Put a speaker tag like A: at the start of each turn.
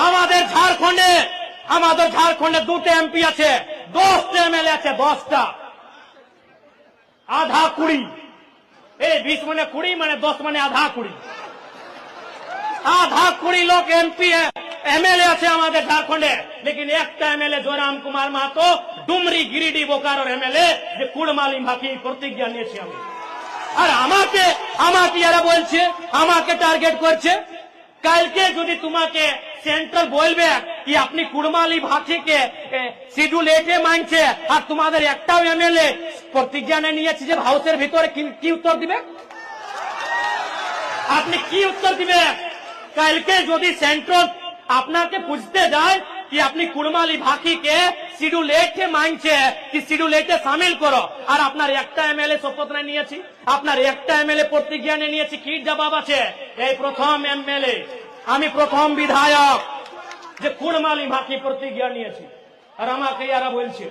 A: আমাদের ঝাড়খণ্ডে 2টা এমপি আছে, 10টা এমএলএ আছে, 10টা, आधा 20, 20 মানে 20 মানে 10 মানে आधा 20, आधा 20 लोग एमपी है, एमएलए আছে আমাদের ঝাড়খণ্ডে। लेकिन একটা এমএলএ জয়রাম কুমার মাহাতো ডুমরি গিরিডি বোকারোর এমএলএ যে কুড়মালি ভাকি প্রতিজ্ঞা নিয়েছি আমি। আর আমাকে এরা বলছে, আমাকে টার্গেট করছে, কালকে যদি তোমাকে সেন্ট্রাল বলবে কি আপনি কুড়মালি ভাষীকে শিডিউল 8 মানছে আর তোমাদের একটাও এমএলএ প্রতিজ্ঞা নিয়েছে যে হাউসের ভিতরে, কি উত্তর দিবে? আপনি কি উত্তর দিবে? কালকে যদি সেন্ট্রাল আপনাকে বুঝতে যায় कि अपनी कुड़माली भाखी के শিডিউল 8 মানছে কি শিডিউল 8 শামিল করো, আর আপনার একটা এমএলএ শপথ নিয়েছি, আপনার একটা এমএলএ প্রতিজ্ঞা নিয়েছি, কি জবাব আছে? এই প্রথম এমএলএ, আমি প্রথম বিধায়ক যে কুড়মালি ভাখি প্রতিজ্ঞা নিয়েছি। আর আমাকে এরা বলছে